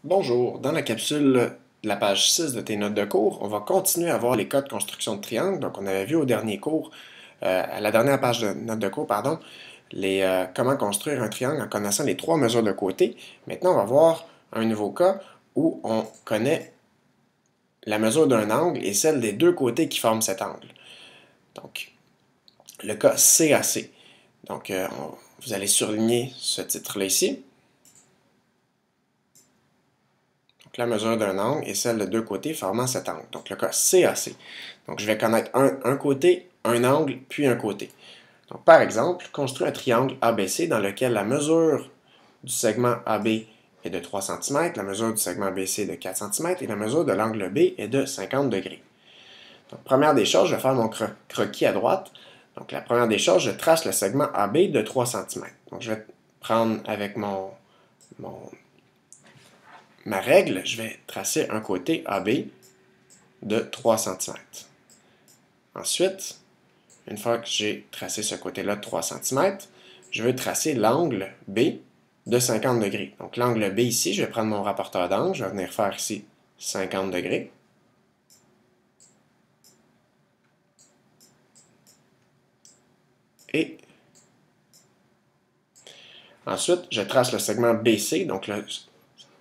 Bonjour, dans la capsule de la page 6 de tes notes de cours, on va continuer à voir les cas de construction de triangles. Donc, on avait vu au dernier cours, à la dernière page de notes de cours, pardon, comment construire un triangle en connaissant les trois mesures de côté. Maintenant, on va voir un nouveau cas où on connaît la mesure d'un angle et celle des deux côtés qui forment cet angle. Donc, le cas CAC. Donc, vous allez surligner ce titre-là ici. La mesure d'un angle et celle de deux côtés formant cet angle. Donc le cas CAC. Donc je vais connaître un côté, un angle, puis un côté. Donc par exemple, construis un triangle ABC dans lequel la mesure du segment AB est de 3 cm, la mesure du segment BC est de 4 cm et la mesure de l'angle B est de 50 degrés. Donc première des choses, je vais faire mon croquis à droite. Donc la première des choses, je trace le segment AB de 3 cm. Donc je vais prendre avec ma règle, je vais tracer un côté AB de 3 cm. Ensuite, une fois que j'ai tracé ce côté-là de 3 cm, je veux tracer l'angle B de 50 degrés. Donc l'angle B ici, je vais prendre mon rapporteur d'angle, je vais venir faire ici 50 degrés. Et ensuite, je trace le segment BC, donc le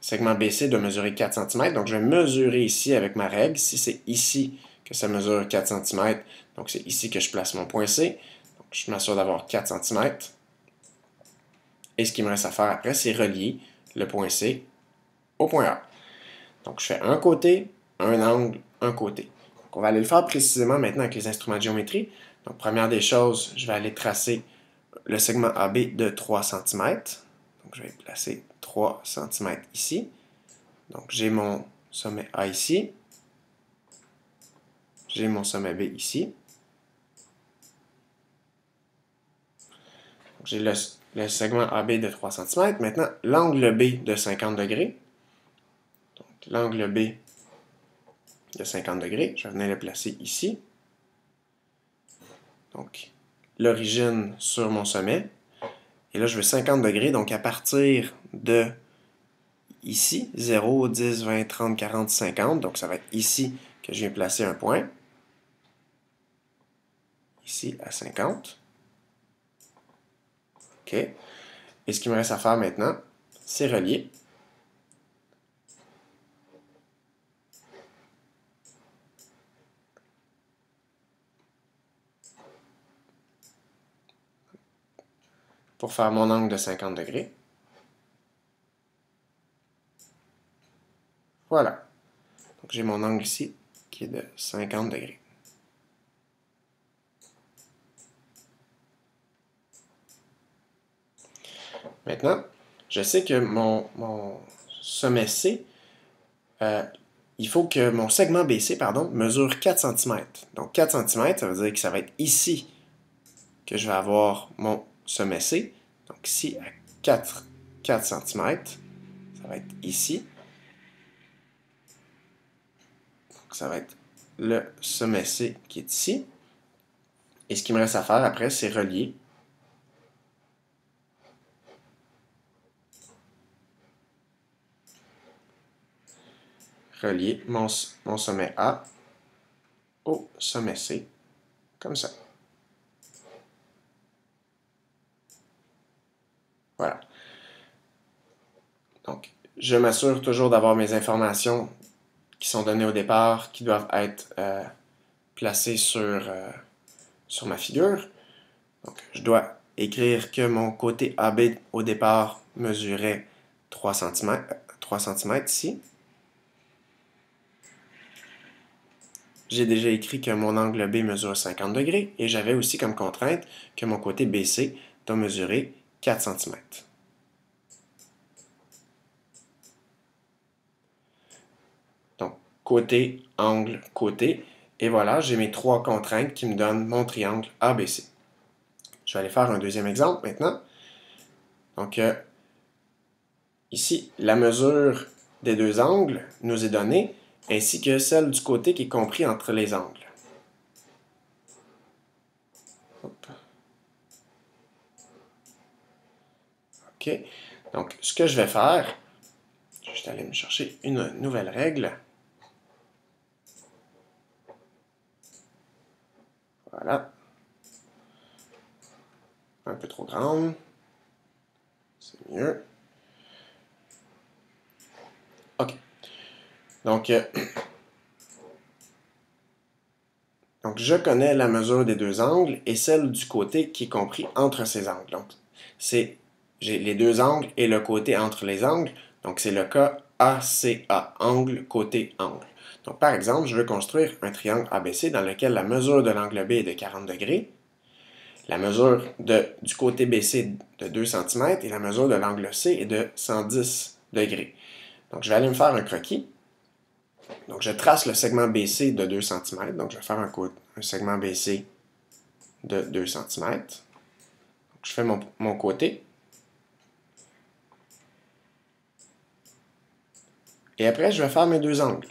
segment BC doit mesurer 4 cm, donc je vais mesurer ici avec ma règle. Si c'est ici que ça mesure 4 cm, donc c'est ici que je place mon point C. Donc je m'assure d'avoir 4 cm. Et ce qu'il me reste à faire après, c'est relier le point C au point A. Donc je fais un côté, un angle, un côté. Donc on va aller le faire précisément maintenant avec les instruments de géométrie. Donc première des choses, je vais aller tracer le segment AB de 3 cm. Donc je vais placer 3 cm ici. Donc j'ai mon sommet A ici. J'ai mon sommet B ici. J'ai le segment AB de 3 cm. Maintenant, l'angle B de 50 degrés. Donc l'angle B de 50 degrés, je vais venir le placer ici. Donc l'origine sur mon sommet. Et là, je veux 50 degrés, donc à partir de ici, 0, 10, 20, 30, 40, 50. Donc ça va être ici que je viens placer un point. Ici à 50. OK. Et ce qu'il me reste à faire maintenant, c'est relier. Pour faire mon angle de 50 degrés. Voilà. Donc j'ai mon angle ici qui est de 50 degrés. Maintenant, je sais que mon sommet C, il faut que mon segment BC, pardon, mesure 4 cm. Donc 4 cm, ça veut dire que ça va être ici que je vais avoir mon sommet C. Donc ici, à 4 cm, ça va être ici. Donc ça va être le sommet C qui est ici. Et ce qu'il me reste à faire après, c'est relier. Relier mon sommet A au sommet C, comme ça. Voilà. Donc, je m'assure toujours d'avoir mes informations qui sont données au départ, qui doivent être placées sur ma figure. Donc, je dois écrire que mon côté AB au départ mesurait 3 cm ici. J'ai déjà écrit que mon angle B mesure 50 degrés et j'avais aussi comme contrainte que mon côté BC doit mesurer 4 cm. Donc, côté, angle, côté. Et voilà, j'ai mes trois contraintes qui me donnent mon triangle ABC. Je vais aller faire un deuxième exemple maintenant. Donc, ici, la mesure des deux angles nous est donnée, ainsi que celle du côté qui est compris entre les angles. Hop. OK. Donc, ce que je vais faire, je vais aller me chercher une nouvelle règle. Voilà. Un peu trop grande. C'est mieux. OK. Donc, je connais la mesure des deux angles et celle du côté qui est compris entre ces angles. Donc, j'ai les deux angles et le côté entre les angles. Donc, c'est le cas ACA, angle, côté, angle. Donc, par exemple, je veux construire un triangle ABC dans lequel la mesure de l'angle B est de 40 degrés, la mesure du côté BC de 2 cm et la mesure de l'angle C est de 110 degrés. Donc, je vais aller me faire un croquis. Donc, je trace le segment BC de 2 cm. Donc, je vais faire un segment BC de 2 cm. Donc, je fais mon côté. Et après, je vais faire mes deux angles.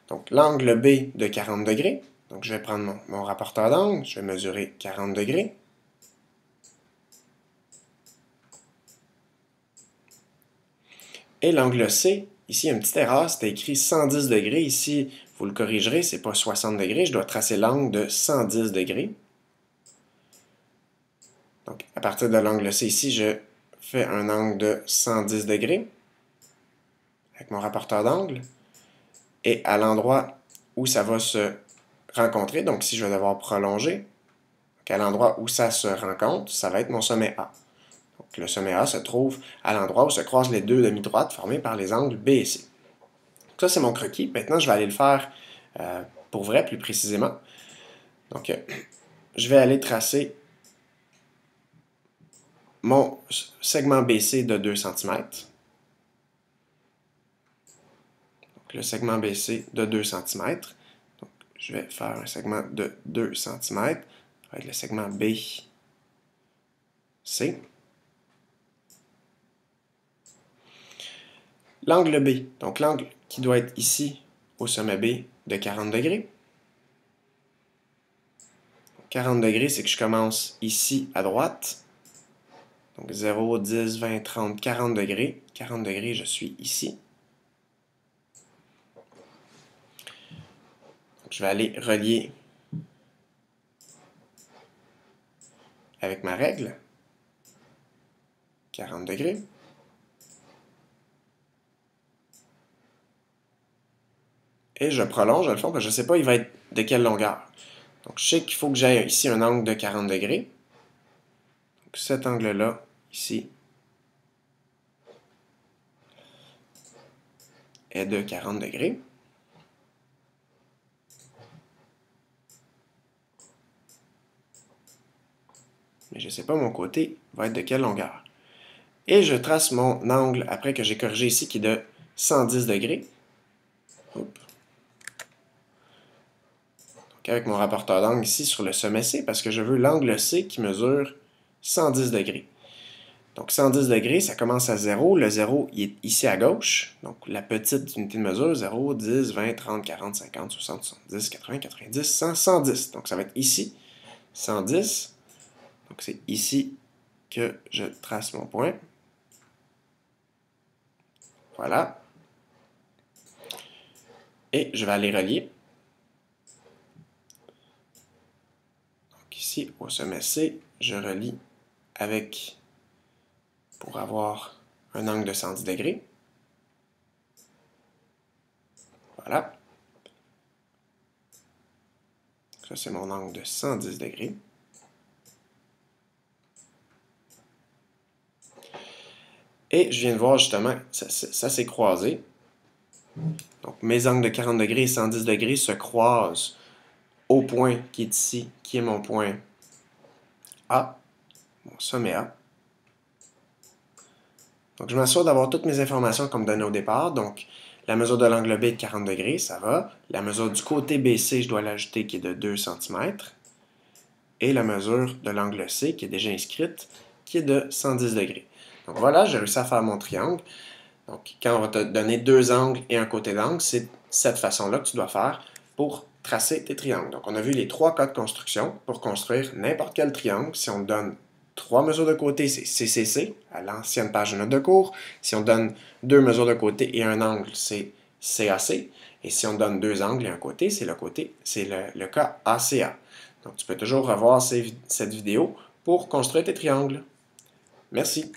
Donc, l'angle B de 40 degrés. Donc, je vais prendre mon rapporteur d'angle. Je vais mesurer 40 degrés. Et l'angle C, ici, il y a une petite erreur. C'était écrit 110 degrés. Ici, vous le corrigerez, ce n'est pas 60 degrés. Je dois tracer l'angle de 110 degrés. Donc, à partir de l'angle C ici, je fais un angle de 110 degrés avec mon rapporteur d'angle. Et à l'endroit où ça va se rencontrer, donc si je vais devoir prolonger, donc à l'endroit où ça se rencontre, ça va être mon sommet A. Donc le sommet A se trouve à l'endroit où se croisent les deux demi-droites formées par les angles B et C. Donc ça, c'est mon croquis. Maintenant, je vais aller le faire pour vrai, plus précisément. Donc, je vais aller tracer mon segment BC de 2 cm. Donc, le segment BC de 2 cm. Donc, je vais faire un segment de 2 cm. Ça va être le segment BC. L'angle B, donc l'angle qui doit être ici au sommet B de 40 degrés. 40 degrés, c'est que je commence ici à droite. Donc 0, 10, 20, 30, 40 degrés. 40 degrés, je suis ici. Donc, je vais aller relier avec ma règle. 40 degrés. Et je prolonge, dans le fond, parce que je ne sais pas il va être de quelle longueur. Donc, je sais qu'il faut que j'aille ici un angle de 40 degrés. Donc, cet angle-là, ici, est de 40 degrés. Mais je ne sais pas mon côté va être de quelle longueur. Et je trace mon angle, après que j'ai corrigé ici, qui est de 110 degrés. Hop. Donc, avec mon rapporteur d'angle ici sur le sommet C, parce que je veux l'angle C qui mesure 110 degrés. Donc, 110 degrés, ça commence à 0. Le 0, il est ici à gauche. Donc, la petite unité de mesure, 0, 10, 20, 30, 40, 50, 60, 70, 80, 90, 100, 110. Donc, ça va être ici, 110. Donc, c'est ici que je trace mon point. Voilà. Et je vais aller relier. Donc, ici, au sommet C, je relie avec, pour avoir un angle de 110 degrés. Voilà. Ça, c'est mon angle de 110 degrés. Et je viens de voir justement, ça s'est croisé. Donc mes angles de 40 degrés et 110 degrés se croisent au point qui est ici, qui est mon point A, mon sommet A. Donc je m'assure d'avoir toutes mes informations comme données au départ. Donc la mesure de l'angle B est de 40 degrés, ça va. La mesure du côté BC, je dois l'ajouter qui est de 2 cm. Et la mesure de l'angle C, qui est déjà inscrite, qui est de 110 degrés. Donc voilà, j'ai réussi à faire mon triangle. Donc, quand on va te donner deux angles et un côté d'angle, c'est cette façon-là que tu dois faire pour tracer tes triangles. Donc, on a vu les trois cas de construction pour construire n'importe quel triangle. Si on te donne 3 mesures de côté, c'est CCC, à l'ancienne page de notes de cours. Si on donne 2 mesures de côté et un angle, c'est CAC. Et si on donne 2 angles et un côté, c'est le cas ACA. Donc, tu peux toujours revoir cette vidéo pour construire tes triangles. Merci.